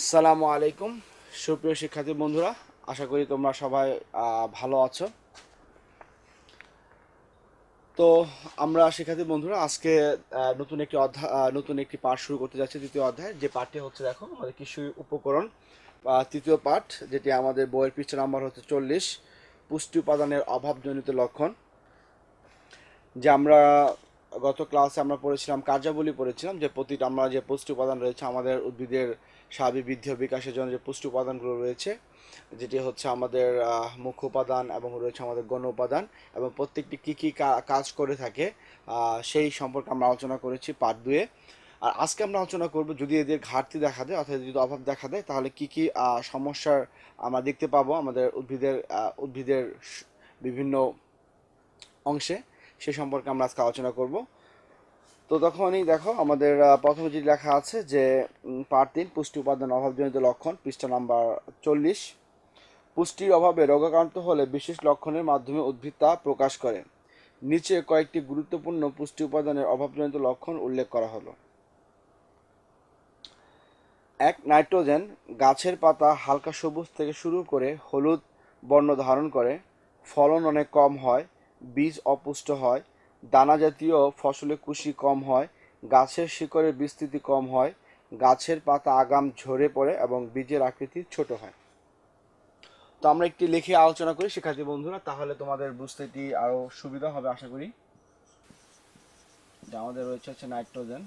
আসসালামু আলাইকুম সুপ্রিয় শিক্ষার্থী বন্ধুরা, আশা করি তোমরা সবাই ভালো আছো। তো আমরা শিক্ষার্থী বন্ধুরা আজকে নতুন একটি পাঠ শুরু করতে যাচ্ছি। দ্বিতীয় অধ্যায়, যে পাঠটি হচ্ছে দেখো আমাদের কৃষি উপকরণ তৃতীয় পাঠ, যেটি আমাদের বইয়ের পৃষ্ঠা নাম্বার হচ্ছে 40, পুষ্টি উপাদানের অভাবজনিত লক্ষণ। যে আমরা গত ক্লাসে আমরা পড়েছিলাম যে প্রতিটা আমরা যে পুষ্টি উপাদান রয়েছে আমাদের উদ্ভিদের স্বাভাবিক বৃদ্ধি ও বিকাশের জন্য যে পুষ্টি উপাদানগুলো রয়েছে, যেটি হচ্ছে আমাদের মুখ্য উপাদান এবং রয়েছে আমাদের গণ উপাদান, এবং প্রত্যেকটি কী কী কাজ করে থাকে সেই সম্পর্কে আমরা আলোচনা করেছি পার্ট 2-এ। আর আজকে আমরা আলোচনা করব, যদি এদের ঘাটতি দেখা দেয় অর্থাৎ যদি অভাব দেখা দেয় তাহলে কী কী সমস্যার আমরা দেখতে পাবো আমাদের উদ্ভিদের বিভিন্ন অংশে, সে সম্পর্কে আমরা আজকে আলোচনা করব। তো তখনই দেখো আমাদের প্রথমে যেটি লেখা আছে যে পার্ট 3, পুষ্টি উপাদান অভাবজনিত লক্ষণ, পৃষ্ঠা নাম্বার 40। পুষ্টির অভাবে রোগাক্রান্ত হলে বিশেষ লক্ষণের মাধ্যমে উদ্ভিদ তা প্রকাশ করে। নিচে কয়েকটি গুরুত্বপূর্ণ পুষ্টি উপাদানের অভাবজনিত লক্ষণ উল্লেখ করা হলো। 1. নাইট্রোজেন। গাছের পাতা হালকা সবুজ থেকে শুরু করে হলুদ বর্ণ ধারণ করে, ফলন অনেক কম হয়, বীজ অপুষ্ট হয়, দানা জাতীয় ফসলে কুশি কম হয়, গাছের শিকড়ের বিস্তৃতি কম হয়, গাছের পাতা আগাম ঝরে পড়ে এবং বীজের আকৃতি ছোট হয়। তো আমরা একটি লিখে আলোচনা করি শিক্ষার্থী বন্ধুরা, তাহলে তোমাদের বুঝতে এটি আরো সুবিধা হবে আশা করি। যে আমাদের রয়েছে হচ্ছে নাইট্রোজেন।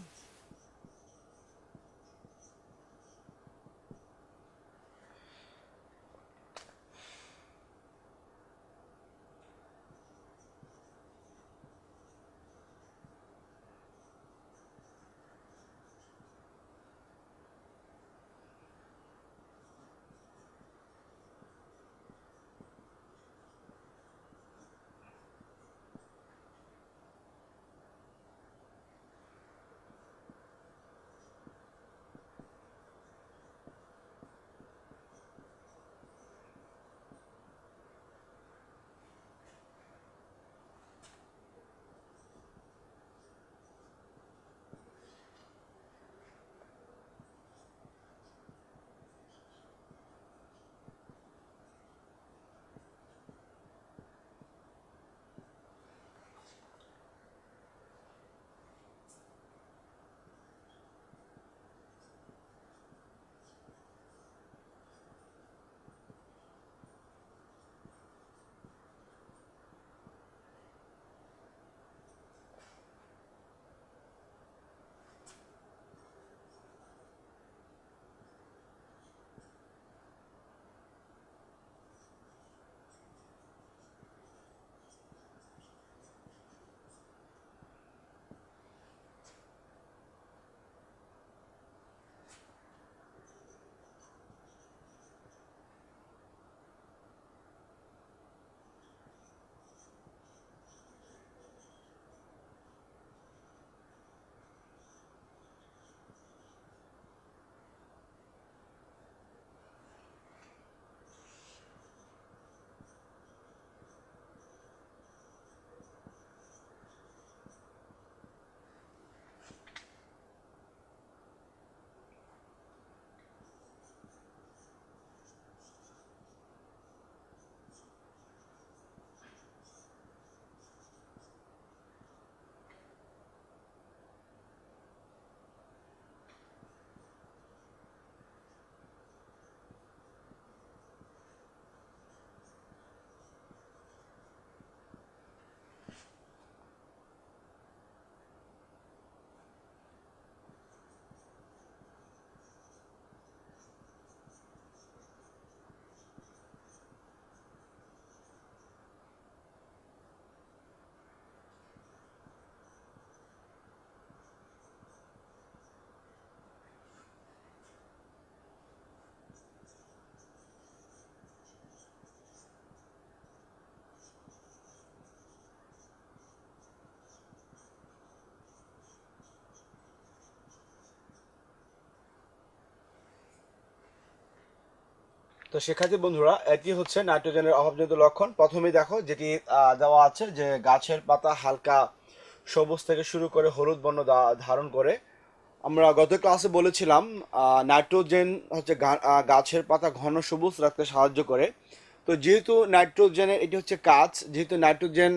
তো শিক্ষার্থী বন্ধুরা, এটি হচ্ছে নাইট্রোজেনের অভাবজনিত লক্ষণ। প্রথমেই দেখো যেটি দেওয়া আছে যে গাছের পাতা হালকা সবুজ থেকে শুরু করে হলুদ বর্ণ ধারণ করে, আমরা গত ক্লাসে বলেছিলাম নাইট্রোজেন হচ্ছে গাছের পাতা ঘন সবুজ রাখতে সাহায্য করে। তো যেহেতু নাইট্রোজেনের এটি হচ্ছে কাজ, যেহেতু নাইট্রোজেন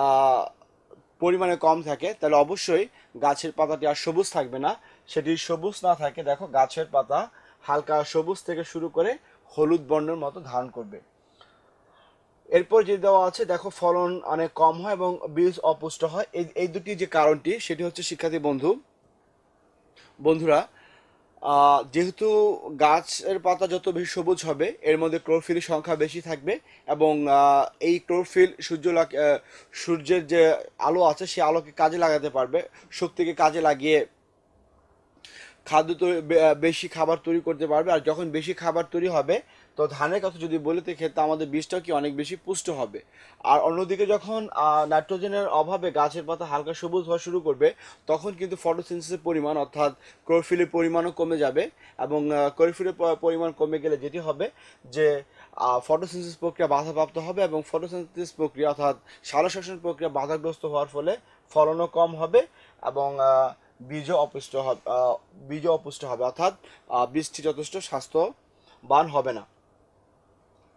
আহ, পরিমাণে কম থাকে, তাহলে অবশ্যই গাছের পাতাটি আর সবুজ থাকবে না। সেটি সবুজ না থাকে, দেখো গাছের পাতা হালকা সবুজ থেকে শুরু করে হলুদ বর্ণের মতো ধারণ করবে। এরপর যে দেওয়া আছে দেখো ফলন অনেক কম হয় এবং বীজ অপুষ্ট হয়। এই এই দুটি যে কারণটি সেটি হচ্ছে শিক্ষার্থী বন্ধুরা, যেহেতু গাছের পাতা যত বেশি সবুজ হবে এর মধ্যে ক্লোরোফিলের সংখ্যা বেশি থাকবে এবং এই ক্লোরোফিল সূর্যের যে আলো আছে সেই আলোকে কাজে লাগাতে পারবে, শক্তিকে কাজে লাগিয়ে বেশি খাবার তৈরি করতে পারবে। আর যখন বেশি খাবার তৈরি হবে, তো ধানের কথা যদি বলি তো ক্ষেত্রে আমাদের বীজটাও কি অনেক বেশি পুষ্ট হবে। আর অন্যদিকে যখন নাইট্রোজেনের অভাবে গাছের পাতা হালকা সবুজ হওয়া শুরু করবে, তখন কিন্তু ফটোসিনথেসিসের পরিমাণ অর্থাৎ ক্লোরোফিলের পরিমাণও কমে যাবে। এবং ক্লোরোফিলের পরিমাণ কমে গেলে যেটি হবে যে ফটোসিনথেসিস প্রক্রিয়া বাধাপ্রাপ্ত হবে এবং ফটোসিনথেসিস প্রক্রিয়া অর্থাৎ সালোকসংশ্লেষণ প্রক্রিয়া বাধাগ্রস্ত হওয়ার ফলে ফলনও কম হবে এবং বীজও অপুষ্ট হবে। বীজও অপুষ্ট হবে অর্থাৎ বীজটি যথেষ্ট স্বাস্থ্যবান হবে না।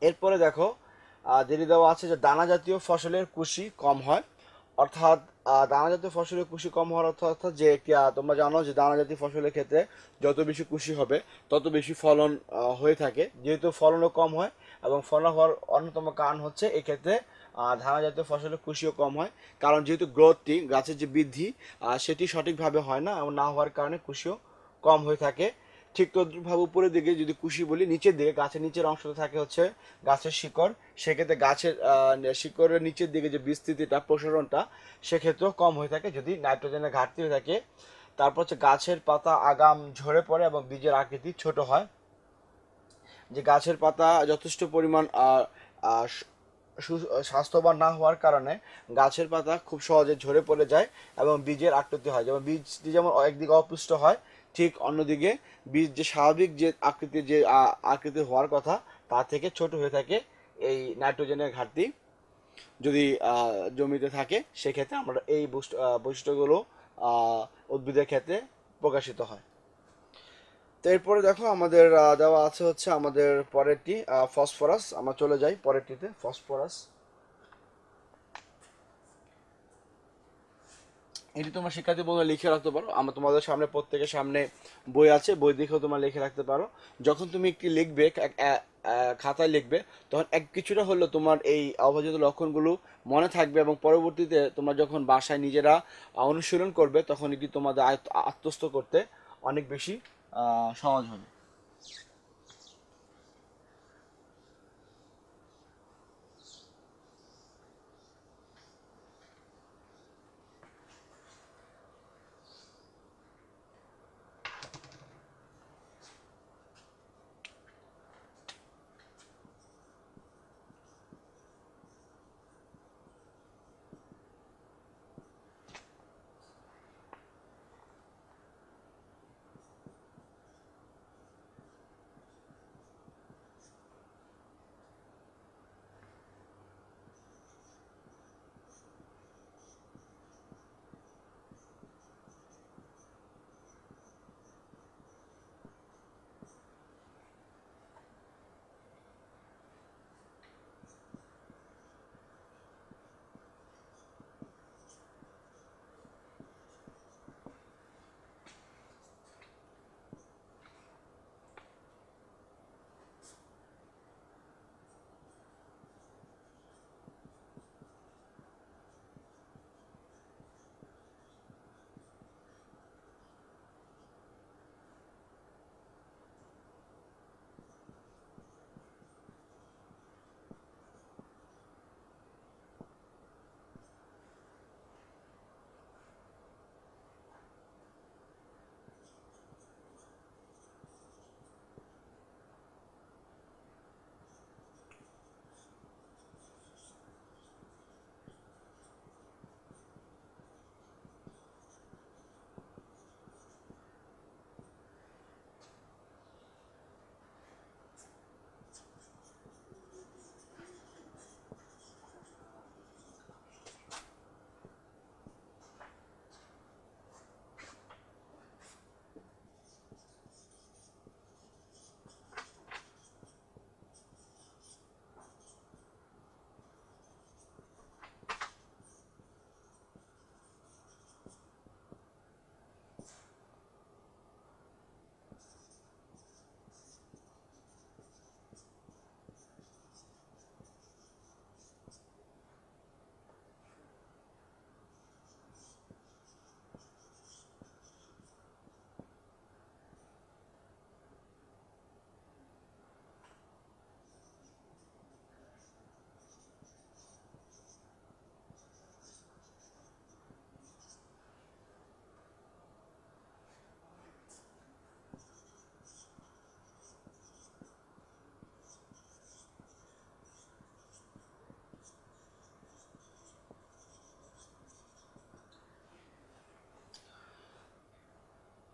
এরপরে দেখো যেটি দেওয়া আছে যে দানা জাতীয় ফসলের কুশি কম হয়। অর্থাৎ দানা জাতীয় ফসলের কুশি কম হওয়ার অর্থাৎ যে তোমরা জানো যে দানা জাতীয় ফসলের ক্ষেত্রে যত বেশি কুশি হবে তত বেশি ফলন হয়ে থাকে। যেহেতু ফলনও কম হয় এবং ফলন হওয়ার অন্যতম কারণ হচ্ছে এক্ষেত্রে দানা জাতীয় ফসলের কুশিও কম হয়, কারণ যেহেতু গ্রোথটি গাছের যে বৃদ্ধি সেটি সঠিকভাবে হয় না এবং না হওয়ার কারণে কুশিও কম হয়ে থাকে। ঠিক তদ্রুপভাবে উপরের দিকে যদি কুশি বলি, নিচের দিকে গাছের নিচের অংশটা থাকে হচ্ছে গাছের শিকড়। সেক্ষেত্রে গাছের শিকড়ের নিচের দিকে যে বিস্তৃতিটা প্রসারণটা সেক্ষেত্রেও কম হয়ে থাকে যদি নাইট্রোজেনের ঘাটতি হয়ে থাকে। তারপর হচ্ছে গাছের পাতা আগাম ঝরে পড়ে এবং বীজের আকৃতি ছোট হয়। যে গাছের পাতা যথেষ্ট পরিমাণ স্বাস্থ্যবান না হওয়ার কারণে গাছের পাতা খুব সহজে ঝরে পড়ে যায় এবং বীজের আকৃতি হয়, যেমন বীজটি যেমন একদিকে অপুষ্ট হয়, ঠিক অন্যদিকে বীজ যে স্বাভাবিক যে আকৃতি হওয়ার কথা তা থেকে ছোট হয়ে থাকে। এই নাইট্রোজেনের ঘাটতি যদি জমিতে থাকে সেক্ষেত্রে আমরা এই বৈশিষ্ট্যগুলো উদ্ভিদের ক্ষেত্রে প্রকাশিত হয়। তো এরপরে দেখো আমাদের দেওয়া আছে হচ্ছে আমাদের পরেরটি ফসফরাস। আমরা চলে যাই পরেরটিতে, ফসফরাস। এটি তোমার শিক্ষার্থী বন্ধুরা লিখে রাখতে পারো, আমরা তোমাদের সামনে প্রত্যেকের সামনে বই আছে, বই দেখেও তোমার লিখে রাখতে পারো। যখন তুমি একটি লিখবে খাতায় লিখবে, তখন কিছুটা হলেও তোমার এই অবহেলিত লক্ষণগুলো মনে থাকবে এবং পরবর্তীতে তোমরা যখন বাসায় নিজেরা অনুশীলন করবে তখন এটি তোমাদের আত্মস্থ করতে অনেক বেশি সহজ হবে।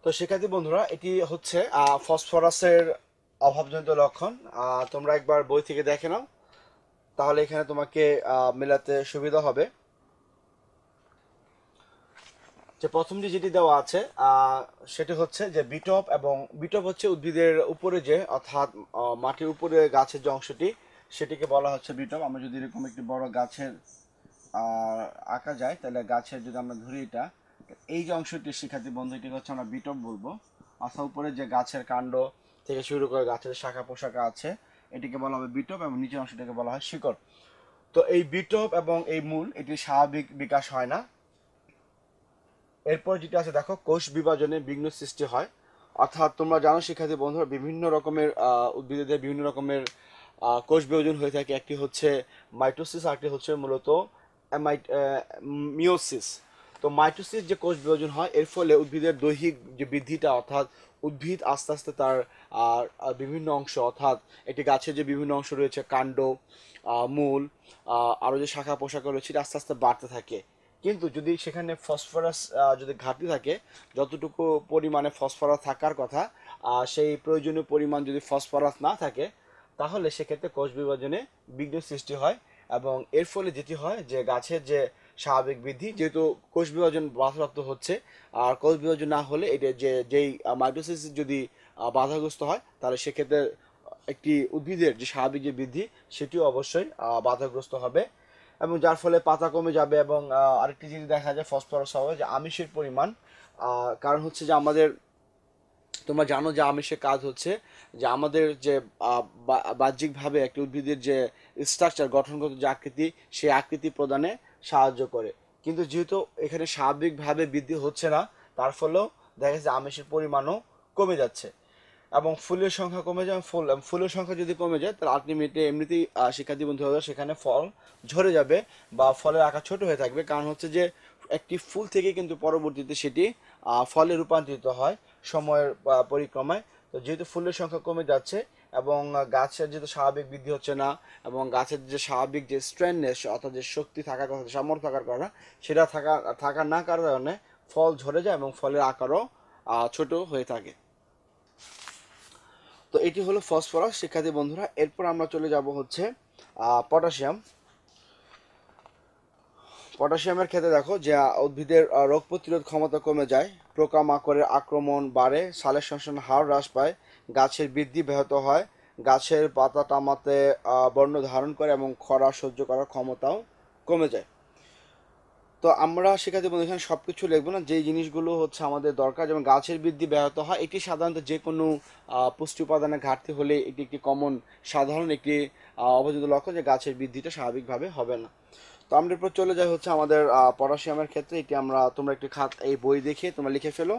তো শিক্ষার্থী বন্ধুরা, এটি হচ্ছে ফসফরাসের অভাবজনিত লক্ষণ। তোমরা একবার বই থেকে দেখে নাও, তাহলে এখানে তোমাকে মেলাতে সুবিধা হবে। যে প্রথম যেটি দেওয়া আছে সেটি হচ্ছে যে বিটপ, এবং বিটপ হচ্ছে উদ্ভিদের উপরে যে, অর্থাৎ মাটির উপরে গাছের যে অংশটি, সেটিকে বলা হচ্ছে বিটপ। আমরা যদি এরকম একটি বড় গাছের আঁকা যায়, তাহলে গাছের যদি আমরা ধরি এটা, এই যে অংশটি শিক্ষার্থী বন্ধু, এটিকে হচ্ছে আমরা বিটপ বলবো। অর্থাৎ উপরে যে গাছের কাণ্ড থেকে শুরু করে গাছের শাখা পোশাকা আছে, এটিকে বলা হবে বিটপ, এবং নিচের অংশটাকে বলা হয় শিকড়। তো এই বিটপ এবং এই মূল, এটি স্বাভাবিক বিকাশ হয় না। এরপর যেটা আছে দেখো, কোষ বিভাজনে বিঘ্ন সৃষ্টি হয়। অর্থাৎ তোমরা জানো শিক্ষার্থী বন্ধুরা, বিভিন্ন রকমের উদ্ভিদের বিভিন্ন রকমের কোষ বিভাজন হয়ে থাকে। একটি হচ্ছে মাইটোসিস, আরেকটি হচ্ছে মূলত মিওসিস। তো মাইটোসিস যে কোষ বিভাজন হয়, এর ফলে উদ্ভিদের দৈহিক যে বৃদ্ধিটা, অর্থাৎ উদ্ভিদ আস্তে আস্তে তার বিভিন্ন অংশ, অর্থাৎ একটি গাছের যে বিভিন্ন অংশ রয়েছে, কাণ্ড, মূল, আরও যে শাখা পোশাক রয়েছে, এটা আস্তে আস্তে বাড়তে থাকে। কিন্তু যদি সেখানে ফসফরাস যদি ঘাটতি থাকে, যতটুকু পরিমাণে ফসফরাস থাকার কথা, সেই প্রয়োজনীয় পরিমাণ যদি ফসফরাস না থাকে, তাহলে সেক্ষেত্রে কোষ বিভাজনে বিঘ্ন সৃষ্টি হয়। এবং এর ফলে যেটি হয় যে গাছের যে স্বাভাবিক বৃদ্ধি, যেহেতু কোষ বিভাজন বাধাপ্রাপ্ত হচ্ছে, আর কোষ বিভাজন না হলে এটা যেই মাইটোসিস যদি বাধাগ্রস্ত হয়, তাহলে সেক্ষেত্রে একটি উদ্ভিদের যে স্বাভাবিক যে বৃদ্ধি, সেটিও অবশ্যই বাধাগ্রস্ত হবে, এবং যার ফলে পাতা কমে যাবে। এবং আরেকটি জিনিস দেখা যায় ফসফরাস হবে যে আমিষের পরিমাণ, কারণ হচ্ছে যে আমাদের, তোমরা জানো যে আমিষের কাজ হচ্ছে যে আমাদের যে বাহ্যিকভাবে একটি উদ্ভিদের যে স্ট্রাকচার, গঠনগত যে আকৃতি, সেই আকৃতি প্রদানে সাহায্য করে। কিন্তু যেহেতু এখানে স্বাভাবিকভাবে বৃদ্ধি হচ্ছে না, তার ফলেও দেখা যাচ্ছে আমিষের পরিমাণও কমে যাচ্ছে, এবং ফুলের সংখ্যা কমে যায়। ফুলের সংখ্যা যদি কমে যায়, তাহলে আলটিমেটলি এমনিতেই শিক্ষার্থী বন্ধু হবে, সেখানে ফল ঝরে যাবে বা ফলের আকার ছোট হয়ে থাকবে। কারণ হচ্ছে যে একটি ফুল থেকে কিন্তু পরবর্তীতে সেটি ফলে রূপান্তরিত হয় সময়ের পরিক্রমায়। তো যেহেতু ফুলের সংখ্যা কমে যাচ্ছে, এবং গাছের যেহেতু স্বাভাবিক বৃদ্ধি হচ্ছে না, এবং গাছের যে স্বাভাবিক যে স্ট্রেননেস, অর্থাৎ যে শক্তি থাকার কথা, সামর্থ্য থাকার কথা, সেটা থাকা না কারণে ফল ঝরে যায় এবং ফলের আকারও ছোট হয়ে থাকে। তো এটি হলো ফসফরাস শিক্ষার্থী বন্ধুরা। এরপর আমরা চলে যাব হচ্ছে পটাশিয়াম। পটাশিয়ামের ক্ষেত্রে দেখো যে উদ্ভিদের রোগ প্রতিরোধ ক্ষমতা কমে যায়, পোকামাকড়ের আক্রমণ বাড়ে, সালের সংশ্লেষণ হার হ্রাস পায়, গাছের বৃদ্ধি ব্যাহত হয়, গাছের পাতা টামাতে বর্ণ ধারণ করে, এবং খরা সহ্য করার ক্ষমতাও কমে যায়। তো আমরা শিক্ষার্থী বন্ধু এখানে সব কিছু লিখবো না, যেই জিনিসগুলো হচ্ছে আমাদের দরকার। যেমন গাছের বৃদ্ধি ব্যাহত হয়, এটি সাধারণত যে কোনো পুষ্টি উপাদানের ঘাটতি হলে এটি একটি সাধারণ একটি অবস্থিত লক্ষণ যে গাছের বৃদ্ধিটা স্বাভাবিকভাবে হবে না। তো আমরা এরপর চলে যাই হচ্ছে আমাদের পটাশিয়ামের ক্ষেত্রে। এটি তোমরা একটি এই বই দেখে তোমরা লিখে ফেলো।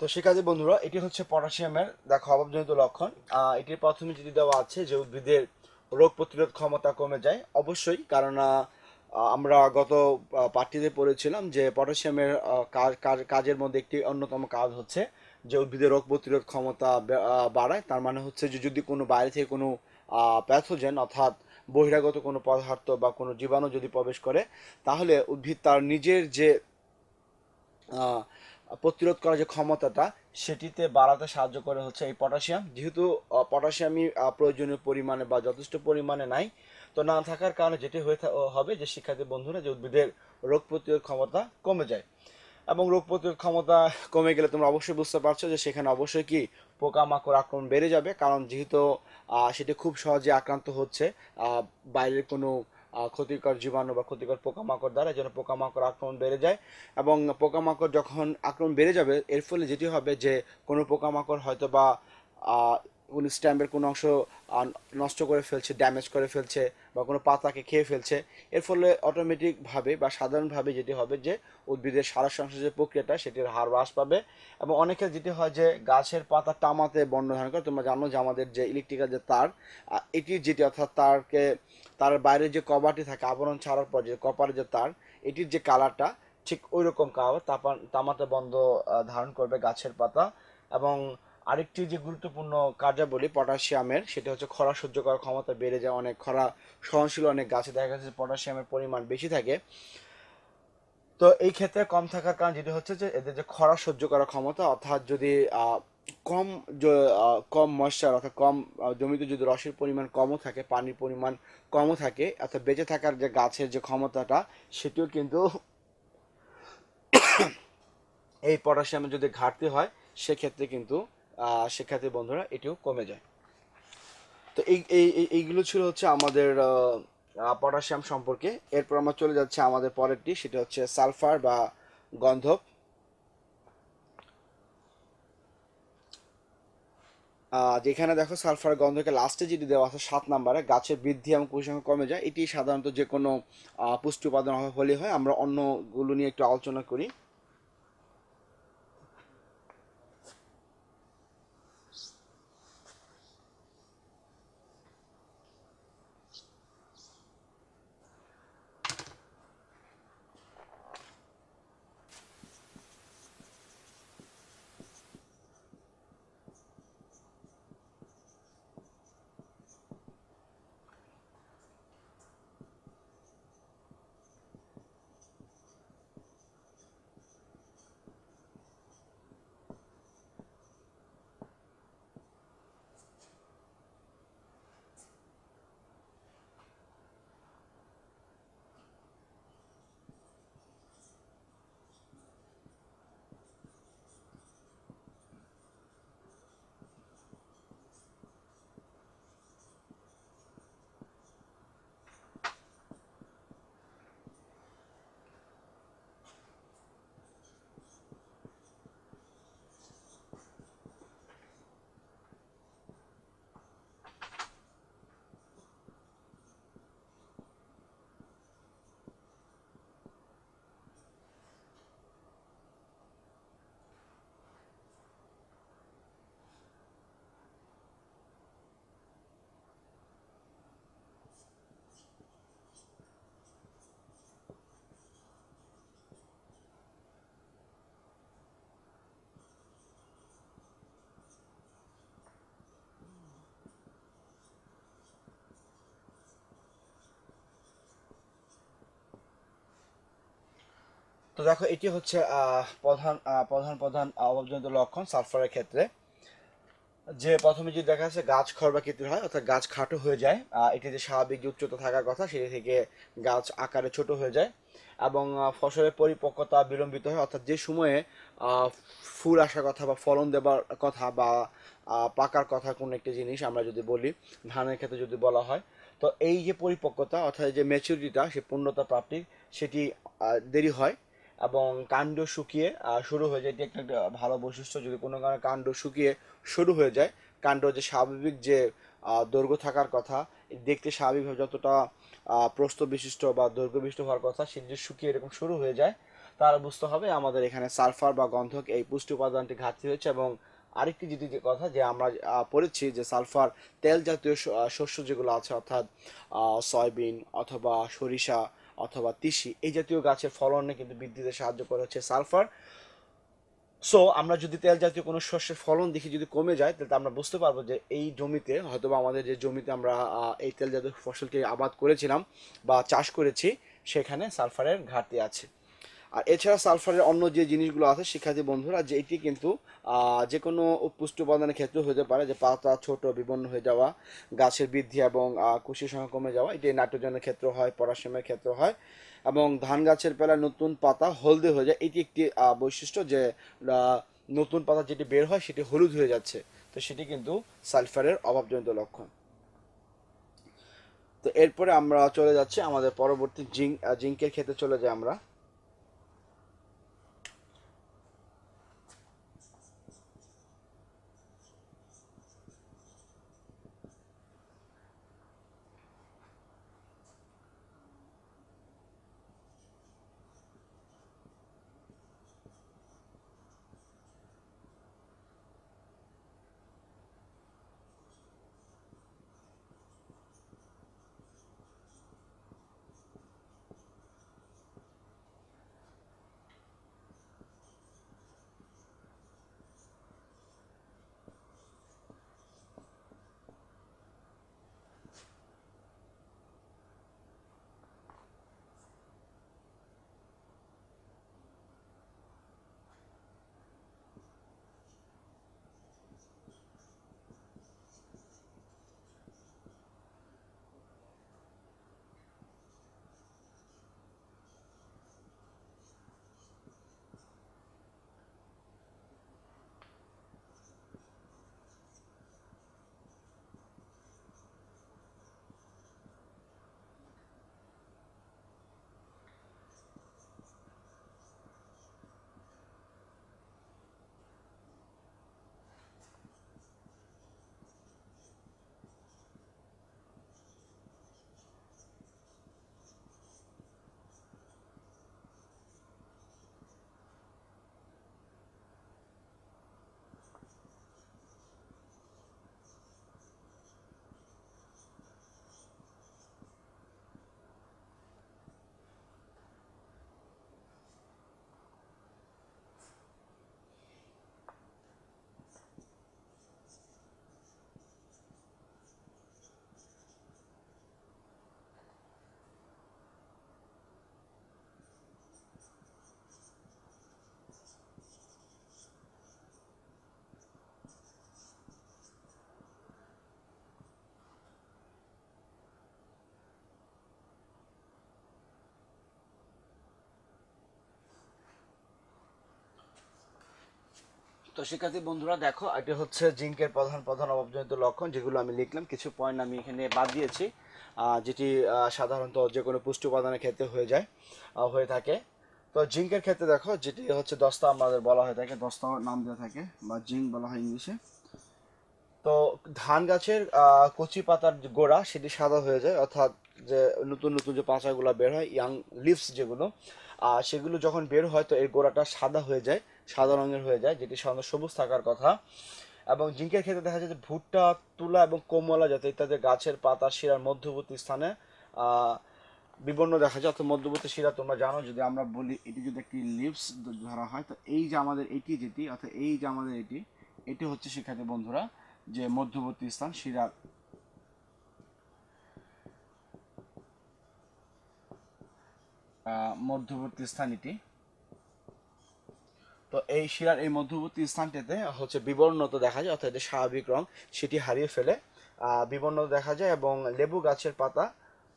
তো শিক্ষার্থী বন্ধুরা, এটি হচ্ছে পটাশিয়ামের দেখো অভাবজনিত লক্ষণ। এটির প্রথমে যেটি দেওয়া আছে যে উদ্ভিদের রোগ প্রতিরোধ ক্ষমতা কমে যায়। অবশ্যই, কারণ আমরা গত পাঠ্যতে পড়েছিলাম যে পটাশিয়ামের কাজের মধ্যে একটি অন্যতম কাজ হচ্ছে যে উদ্ভিদের রোগ প্রতিরোধ ক্ষমতা বাড়ায়। তার মানে হচ্ছে যে যদি কোনো বাইরে থেকে কোনো প্যাথোজেন অর্থাৎ বহিরাগত কোনো পদার্থ বা কোনো জীবাণু যদি প্রবেশ করে, তাহলে উদ্ভিদ তার নিজের যে আহ, প্রতিরোধ করার যে ক্ষমতাটা সেটিতে বাড়াতে সাহায্য করে হচ্ছে এই পটাশিয়াম। যেহেতু পটাশিয়ামই প্রয়োজনীয় পরিমাণে বা যথেষ্ট পরিমাণে নাই, তো না থাকার কারণে যেটি হবে যে শিক্ষার্থী বন্ধুরা, যে উদ্ভিদের রোগ প্রতিরোধ ক্ষমতা কমে যায়। এবং রোগ প্রতিরোধ ক্ষমতা কমে গেলে তোমরা অবশ্যই বুঝতে পারছো যে সেখানে অবশ্যই কি পোকামাকড় আক্রমণ বেড়ে যাবে, কারণ যেহেতু সেটি খুব সহজে আক্রান্ত হচ্ছে বাইরের কোনো ক্ষতিকর জীবাণু বা ক্ষতিকর পোকামাকড় দ্বারা, যেন পোকামাকড় আক্রমণ বেড়ে যায়। এবং পোকামাকড় যখন আক্রমণ বেড়ে যাবে, এর ফলে যেটি হবে যে কোনো পোকামাকড় হয়তো বা কোনো স্ট্যাম্পের কোনো অংশ নষ্ট করে ফেলছে, ড্যামেজ করে ফেলছে, বা কোনো পাতাকে খেয়ে ফেলছে। এর ফলে অটোমেটিকভাবে বা সাধারণভাবে যেটি হবে যে উদ্ভিদের সারা সংশ্লেষের প্রক্রিয়াটা সেটির হার হ্রাস পাবে। এবং অনেকের যেটি হয় যে গাছের পাতা টামাতে বন্ধ ধারণ করে। তোমরা জানো যে আমাদের যে ইলেকট্রিক্যাল যে তার, এটির যেটি অর্থাৎ তার বাইরে যে কভারটি থাকে আবরণ ছাড়ার পর যে কপারের যে তার, এটির যে কালারটা ঠিক ওই রকম কালার তামাতে বন্ধ ধারণ করবে গাছের পাতা। এবং আরেকটি যে গুরুত্বপূর্ণ কার্যাবলী পটাশিয়ামের, সেটা হচ্ছে খরা সহ্য করার ক্ষমতা বেড়ে যায়। অনেক খরা সহনশীল অনেক গাছে দেখা গেছে যে পটাশিয়ামের পরিমাণ বেশি থাকে। তো এই ক্ষেত্রে কম থাকার কারণ যেটি হচ্ছে যে এদের যে খরা সহ্য করার ক্ষমতা, অর্থাৎ যদি কম কম ময়েশ্চার অর্থাৎ কম জমিতে যদি রসের পরিমাণ কমও থাকে, পানির পরিমাণ কমও থাকে, অর্থাৎ বেঁচে থাকার যে গাছের যে ক্ষমতাটা সেটিও কিন্তু এই পটাশিয়ামের যদি ঘাটতি হয় সেক্ষেত্রে কিন্তু শিক্ষার্থী বন্ধুরা এটিও কমে যায়। তো এইগুলো ছিল হচ্ছে আমাদের পটাশিয়াম সম্পর্কে। এরপর আমরা চলে যাচ্ছে আমাদের পরেরটি, সেটা হচ্ছে সালফার বা গন্ধক। যেখানে দেখো সালফার গন্ধকের লাস্টে যেটি দেওয়া আছে 7 নম্বরে, গাছের বৃদ্ধি এবং পুষ্টি কমে যায়। এটি সাধারণত যে কোনো পুষ্টি উপাদান হলে হয়। আমরা অন্যগুলো নিয়ে একটু আলোচনা করি। তো দেখো, এটি হচ্ছে প্রধান প্রধান প্রধান অভাবজনিত লক্ষণ সালফারের ক্ষেত্রে। যে প্রথমে যদি দেখা যাচ্ছে গাছ খর্বাকৃতির হয়, অর্থাৎ গাছ খাটো হয়ে যায়। এটি যে স্বাভাবিক যে উচ্চতা থাকার কথা সেটি থেকে গাছ আকারে ছোট হয়ে যায়। এবং ফসলের পরিপক্কতা বিলম্বিত হয়, অর্থাৎ যে সময়ে ফুল আসার কথা বা ফলন দেবার কথা বা পাকার কথা কোনো একটা জিনিস আমরা যদি বলি, ধানের ক্ষেত্রে যদি বলা হয়, তো এই যে পরিপক্কতা অর্থাৎ যে ম্যাচুরিটিটা, সে পূর্ণতা প্রাপ্তি সেটি দেরি হয়। এবং কাণ্ড শুকিয়ে শুরু হয়ে যায়। এটি একটা ভালো বৈশিষ্ট্য। যদি কোনো কারণে কাণ্ড শুকিয়ে শুরু হয়ে যায়, কাণ্ড যে স্বাভাবিক যে দৈর্ঘ্য থাকার কথা, দেখতে স্বাভাবিকভাবে যতটা প্রস্থ বিশিষ্ট বা দৈর্ঘ্য বিশিষ্ট হওয়ার কথা, সেটি যে শুকিয়ে এরকম শুরু হয়ে যায়, তাহলে বুঝতে হবে আমাদের এখানে সালফার বা গন্ধক এই পুষ্টি উপাদানটি ঘাটতি হয়েছে। এবং আরেকটি যে কথা যে আমরা পড়েছি যে সালফার তেল জাতীয় শস্য যেগুলো আছে, অর্থাৎ সয়াবিন অথবা সরিষা অথবা তিসি, এই জাতীয় গাছের ফলনে কিন্তু বৃদ্ধিতে সাহায্য করে হচ্ছে সালফার। সো আমরা যদি তেল জাতীয় কোনো শস্যের ফলন দেখি যদি কমে যায়, তাহলে আমরা বুঝতে পারবো যে এই জমিতে হয়তোবা আমাদের যে জমিতে আমরা এই তেল জাতীয় ফসলকে আবাদ করেছিলাম বা চাষ করেছি, সেখানে সালফারের ঘাটতি আছে। আর এছাড়া সালফারের অন্য যে জিনিসগুলো আছে শিক্ষার্থী বন্ধুরা, যে এটি কিন্তু যে কোনো পুষ্টি উপাদানের ক্ষেত্রে হতে পারে, যে পাতা ছোট বিবর্ণ হয়ে যাওয়া, গাছের বৃদ্ধি এবং কুশির সংখ্যা কমে যাওয়া, এটি নাইট্রোজেনের ক্ষেত্রে হয়, পটাশিয়ামের ক্ষেত্রে হয়, এবং ধান গাছের বেলায় নতুন পাতা হলদে হয়ে যায়, এটি একটি বৈশিষ্ট্য যে নতুন পাতা যেটি বের হয় সেটি হলুদ হয়ে যাচ্ছে, তো সেটি কিন্তু সালফারের অভাবজনিত লক্ষণ। তো এরপরে আমরা চলে যাচ্ছি আমাদের পরবর্তী জিঙ্কের ক্ষেত্রে চলে যাই আমরা। তো শিক্ষার্থী বন্ধুরা দেখো, এটি হচ্ছে জিঙ্কের প্রধান প্রধান অভাবজনিত লক্ষণ, যেগুলো আমি লিখলাম, কিছু পয়েন্ট আমি এখানে বাদ দিয়েছি, যেটি সাধারণত যে কোনো পুষ্টি উপাদানের ক্ষেত্রে হয়ে থাকে। তো জিঙ্কের ক্ষেত্রে দেখো, যেটি হচ্ছে দস্তা আমাদের বলা হয়ে থাকে, দস্তা নাম দেওয়া থাকে বা জিঙ্ক বলা হয় ইংলিশে। তো ধান গাছের কচি পাতার যে গোড়া সেটি সাদা হয়ে যায়, অর্থাৎ যে নতুন নতুন যে পাতাগুলো বের হয়, ইয়াং লিভস যেগুলো, সেগুলো যখন বের হয় তো এর গোড়াটা সাদা হয়ে যায়, সাদা রঙের হয়ে যায়, যেটি সাধারণত সবুজ থাকার কথা। এবং জিঙ্কের ক্ষেত্রে দেখা যায় যে ভুট্টা, তুলা এবং কমলা জাতীয় ইত্যাদি গাছের পাতার শিরার মধ্যবর্তী স্থানে আহ, বিবর্ণ দেখা যায়, অর্থাৎ মধ্যবর্তী শিরা তোমরা জানো, যদি আমরা বলি এটি যদি একটি লিভস ধরা হয়, তো এই যে আমাদের এটি যেটি, অর্থাৎ এই যে আমাদের এটি, এটি হচ্ছে শিক্ষার্থী বন্ধুরা যে মধ্যবর্তী স্থান শিরার মধ্যবর্তী স্থান এটি। তো এই শিরার এই মধ্যবর্তী স্থানটিতে হচ্ছে বিবর্ণতা দেখা যায়, অর্থাৎ এটি স্বাভাবিক রং সেটি হারিয়ে ফেলে বিবর্ণতা দেখা যায়, এবং লেবু গাছের পাতা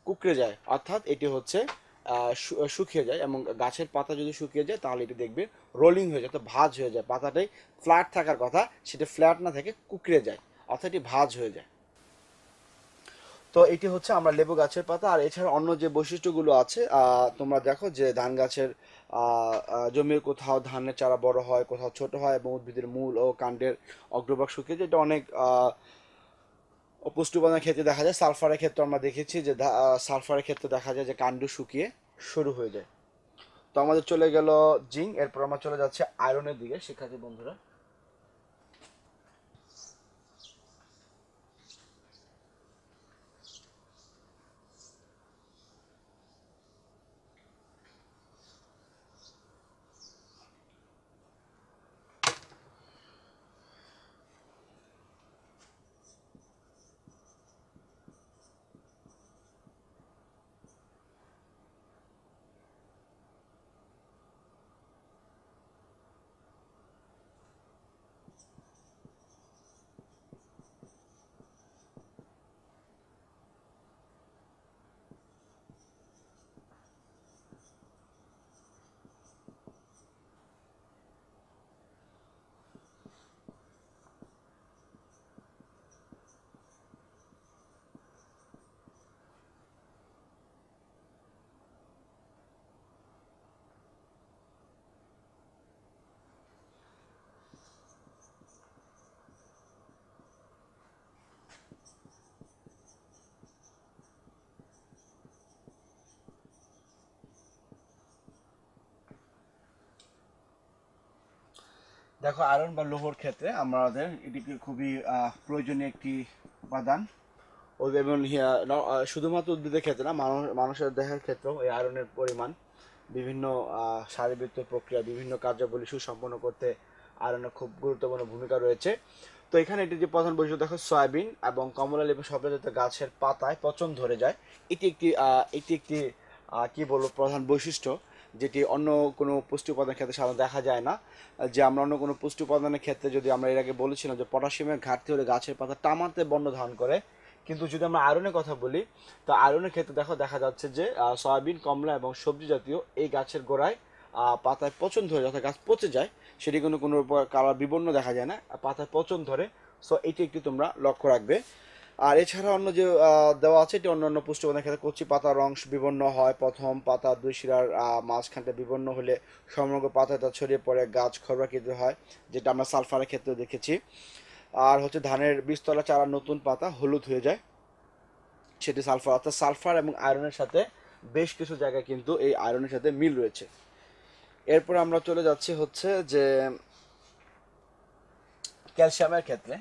কুঁকড়ে যায়, অর্থাৎ এটি হচ্ছে শুকিয়ে যায়, এবং গাছের পাতা যদি শুকিয়ে যায় তাহলে এটি দেখবে রোলিং হয়ে যায়, তো ভাঁজ হয়ে যায়, পাতাটাই ফ্ল্যাট থাকার কথা সেটা ফ্ল্যাট না থেকে কুঁকড়ে যায়, অর্থাৎ এটি ভাঁজ হয়ে যায়। তো এটি হচ্ছে আমরা লেবু গাছের পাতা। আর এছাড়া অন্য যে বৈশিষ্ট্যগুলো আছে, তোমরা দেখো যে ধান গাছের জমির কোথাও ধানের চারা বড় হয়, কোথাও ছোট হয়, এবং উদ্ভিদের মূল ও কাণ্ডের অগ্রভাগ শুকিয়ে যায়, এটা অনেক পুষ্টি উপাদানের ক্ষেত্রে দেখা যায়। সালফারের ক্ষেত্রে আমরা দেখেছি যে সালফারের ক্ষেত্রে দেখা যায় যে কাণ্ড শুকিয়ে সরু হয়ে যায়। তো আমাদের চলে গেল জিঙ্ক, এরপর আমরা চলে যাচ্ছি আয়রনের দিকে শিক্ষার্থী বন্ধুরা। দেখো আয়রন বা লৌহর ক্ষেত্রে আমাদের এটিকে খুবই প্রয়োজনীয় একটি উপাদান। এবং শুধুমাত্র উদ্ভিদের ক্ষেত্রে না, মানুষের দেহের ক্ষেত্রেও এই আয়রনের পরিমাণ বিভিন্ন শারীরবৃত্তীয় প্রক্রিয়া, বিভিন্ন কার্যাবলী সুসম্পন্ন করতে আয়রনের খুব গুরুত্বপূর্ণ ভূমিকা রয়েছে। তো এখানে এটি যে প্রধান বৈশিষ্ট্য দেখো, সয়াবিন এবং কমলা লেবু সবজাতীয় গাছের পাতায় পচন ধরে যায়। এটি একটি কি বলবো প্রধান বৈশিষ্ট্য, যেটি অন্য কোনো পুষ্টি উপাদানের ক্ষেত্রে সাধারণত দেখা যায় না। যে আমরা অন্য কোনো পুষ্টি উপাদানের ক্ষেত্রে যদি আমরা এর আগে বলেছিলাম যে পটাশিয়ামের ঘাটতি হলে গাছের পাতা টামাতে বন্য ধারণ করে, কিন্তু যদি আমরা আয়রনের কথা বলি, তো আয়রনের ক্ষেত্রে দেখা যাচ্ছে যে সয়াবিন, কমলা এবং সবজি জাতীয় এই গাছের গোড়ায় পাতায় পচন ধরে, যখন গাছ পচে যায় সেটি কোনো কালার বিবর্ণ দেখা যায় না, পাতায় পচন ধরে। সো এটি একটু তোমরা লক্ষ্য রাখবে। আর এছাড়া অন্য যে দেওয়া আছে, এটি অন্যান্য পুষ্টি উপাদানের ক্ষেত্রে কচি পাতার রং বিবর্ণ হয়, প্রথম পাতা দুই শিরার মাঝখানটা বিবর্ণ হলে সমগ্র পাতাটা ছড়িয়ে পড়ে গাছ খড়বাকৃতি হয়, যেটা আমরা সালফারের ক্ষেত্রে দেখেছি। আর হচ্ছে ধানের বীজতলা চারা নতুন পাতা হলুদ হয়ে যায়, সেটি সালফার। অর্থাৎ সালফার এবং আয়রনের সাথে বেশ কিছু জায়গায় কিন্তু এই আয়রনের সাথে মিল রয়েছে। এরপর আমরা চলে যাচ্ছি হচ্ছে যে ক্যালসিয়ামের ক্ষেত্রে।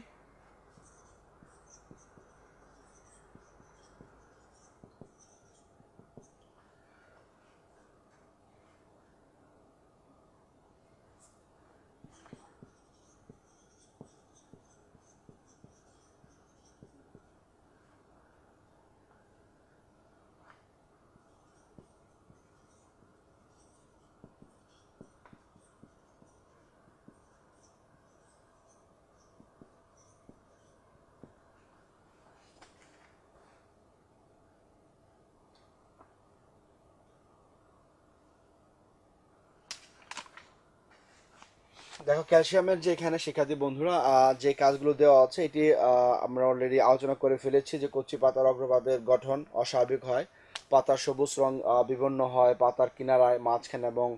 দেখো ক্যালসিয়ামের যে এখানে শিক্ষার্থী বন্ধুরা যে কাজগুলো দেওয়া আছে, এটি আমরা অলরেডি আলোচনা করে ফেলেছি যে কচি পাতার অগ্রভাগের গঠন অস্বাভাবিক হয়, পাতার সবুজ রং বিবর্ণ হয়, পাতার কিনারায় মাঝখানে এবং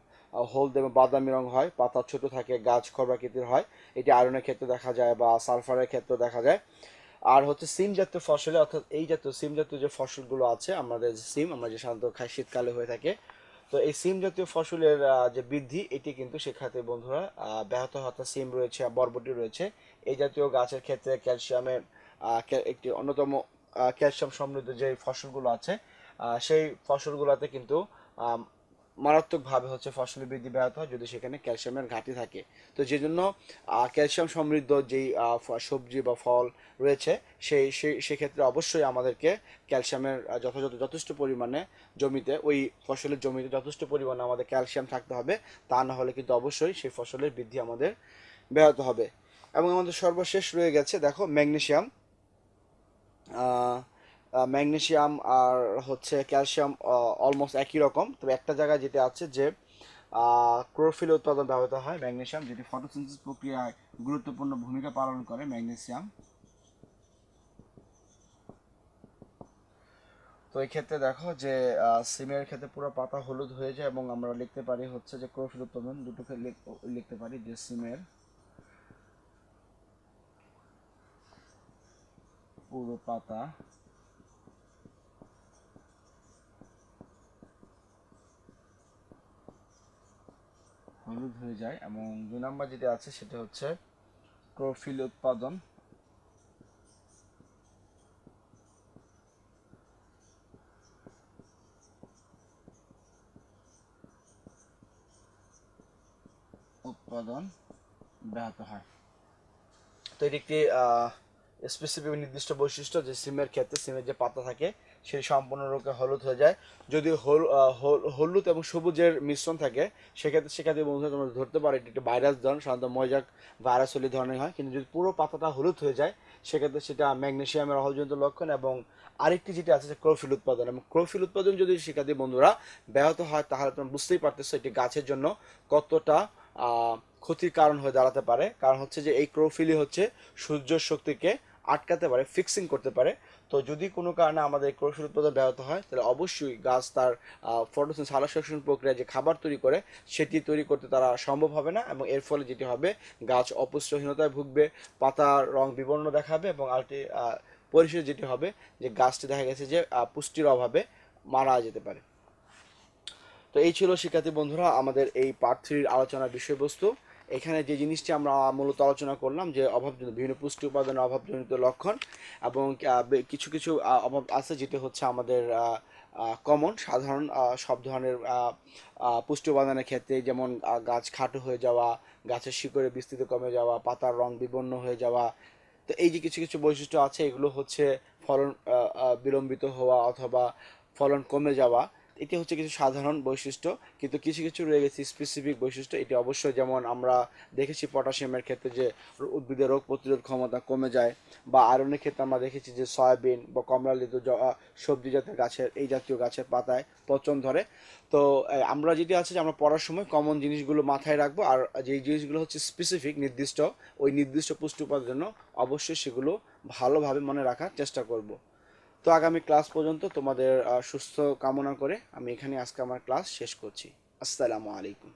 হলদে এবং বাদামি রং হয়, পাতা ছোট থাকে, গাছ খড়বাকৃতির হয়। এটি আয়রনের ক্ষেত্রে দেখা যায় বা সালফারের ক্ষেত্রে দেখা যায়। আর হচ্ছে সিম জাতীয় ফসলে, অর্থাৎ এই জাতীয় সিম জাতীয় যে ফসলগুলো আছে, আমাদের সিম আমরা যে সাধারণত খাই শীতকালে হয়ে থাকে, তো এই সিম জাতীয় ফসলের যে বৃদ্ধি, এটি কিন্তু শিক্ষার্থী বন্ধুরা ব্যাহত হয়। অর্থাৎ সিম রয়েছে, বরবটি রয়েছে, এই জাতীয় গাছের ক্ষেত্রে ক্যালসিয়ামের একটি অন্যতম ক্যালসিয়াম সমৃদ্ধ যে ফসলগুলো আছে, সেই ফসলগুলোতে কিন্তু মারাত্মকভাবে হচ্ছে ফসলের বৃদ্ধি ব্যাহত হয় যদি সেখানে ক্যালসিয়ামের ঘাটতি থাকে। তো যে জন্য ক্যালসিয়াম সমৃদ্ধ যেই সবজি বা ফল রয়েছে, সেক্ষেত্রে অবশ্যই আমাদেরকে ক্যালসিয়ামের যথেষ্ট পরিমাণে জমিতে, ওই ফসলের জমিতে যথেষ্ট পরিমাণে আমাদের ক্যালসিয়াম থাকতে হবে। তা না হলে কিন্তু অবশ্যই সেই ফসলের বৃদ্ধি আমাদের ব্যাহত হবে। এবং আমাদের সর্বশেষ রয়ে গেছে দেখো ম্যাগনেসিয়াম। ম্যাগনেসিয়াম আর হচ্ছে ক্যালসিয়াম অলমোস্ট একই রকম, তবে একটা জায়গায় যেটা আছে যে ক্লোরোফিল উৎপাদন ব্যবহৃত হয় ম্যাগনেসিয়াম, যেটি ফটোসিনথেসিস প্রক্রিয়ায় গুরুত্বপূর্ণ ভূমিকা পালন করে ম্যাগনেসিয়াম। তো এই ক্ষেত্রে দেখো যে সিমের ক্ষেত্রে পুরো পাতা হলুদ হয়ে যায় এবং আমরা লিখতে পারি হচ্ছে যে ক্লোরোফিল উৎপাদন দুটোকে লিখতে পারি যে সিমের পুরো পাতা হলুদ হয়ে যায়। এবং 2 নাম্বার যেটা আছে সেটা হচ্ছে ক্লোরোফিল উৎপাদন। ব্যাহত হয়। তো এটি একটি স্পেসিফিক নির্দিষ্ট বৈশিষ্ট্য যে সিমের ক্ষেত্রে সিমের যে পাতা থাকে সেটি সম্পূর্ণরূপে হলুদ হয়ে যায়। যদি হলুদ এবং সবুজের মিশ্রণ থাকে সেক্ষেত্রে বন্ধুরা তোমরা ধরতে পারো এটি একটি ভাইরাস ধরন, সাধারণত মজাক ভাইরাস হলে ধরনের হয়। কিন্তু যদি পুরো পাতাটা হলুদ হয়ে যায় সেক্ষেত্রে সেটা ম্যাগনেসিয়ামের অভাবজনিত লক্ষণ। এবং আরেকটি যেটি আছে যে ক্লোরোফিল উৎপাদন, এবং ক্লোরোফিল উৎপাদন যদি শিক্ষার্থী বন্ধুরা ব্যাহত হয় তাহলে তোমরা বুঝতেই পারতেছো এটি গাছের জন্য কতটা ক্ষতির কারণ হয়ে দাঁড়াতে পারে। কারণ হচ্ছে যে এই ক্লোরোফিলই হচ্ছে সূর্যের শক্তিকে আটকাতে পারে, ফিক্সিং করতে পারে। তো যদি কোনো কারণে আমাদের ক্লোরোফিল উৎপাদন ব্যাহত হয় তাহলে অবশ্যই গাছ তার ফটোসিনথেসিস সালোকসংশ্লেষণ প্রক্রিয়া যে খাবার তৈরি করে সেটি তৈরি করতে তারা সম্ভব হবে না। এবং এর ফলে যেটি হবে গাছ অপুষ্টিহীনতায় ভুগবে, পাতার রং বিবর্ণ দেখাবে, এবং পরিশেষে যেটি হবে যে গাছটি দেখা গেছে যে পুষ্টির অভাবে মারা যেতে পারে। তো এই ছিল শিক্ষার্থী বন্ধুরা আমাদের এই পার্ট 3 আলোচনার বিষয়বস্তু। এখানে যে জিনিসটি আমরা মূলত আলোচনা করলাম যে অভাবজনিত বিভিন্ন পুষ্টি উপাদানের অভাবজনিত লক্ষণ, এবং কিছু কিছু অভাব আছে যেটি হচ্ছে আমাদের কমন সাধারণ সব ধরনের পুষ্টি উপাদানের ক্ষেত্রে, যেমন গাছ খাটো হয়ে যাওয়া, গাছের শিকড়ে বিস্তৃতি কমে যাওয়া, পাতার রং বিবর্ণ হয়ে যাওয়া। তো এই যে কিছু কিছু বৈশিষ্ট্য আছে এগুলো হচ্ছে ফলন বিলম্বিত হওয়া অথবা ফলন কমে যাওয়া, এটি হচ্ছে কিছু সাধারণ বৈশিষ্ট্য। কিন্তু কিছু কিছু রয়ে গেছে স্পেসিফিক বৈশিষ্ট্য। এটি অবশ্যই যেমন আমরা দেখেছি পটাশিয়ামের ক্ষেত্রে যে উদ্ভিদের রোগ প্রতিরোধ ক্ষমতা কমে যায়, বা আয়রনের ক্ষেত্রে আমরা দেখেছি যে সয়াবিন বা কমলালেবু সবজি জাতের গাছের এই জাতীয় গাছের পাতায় পচন ধরে। তো আমরা যেটি আছে যে আমরা পড়ার সময় কমন জিনিসগুলো মাথায় রাখবো, আর যেই জিনিসগুলো হচ্ছে স্পেসিফিক নির্দিষ্ট ওই নির্দিষ্ট পুষ্টি উপাদানের জন্য অবশ্যই সেগুলো ভালোভাবে মনে রাখার চেষ্টা করব। তো আগামী ক্লাস পর্যন্ত তোমাদের সুস্থ কামনা করে আমি এখানে আজকে আমার ক্লাস শেষ করছি। আসসালামু আলাইকুম।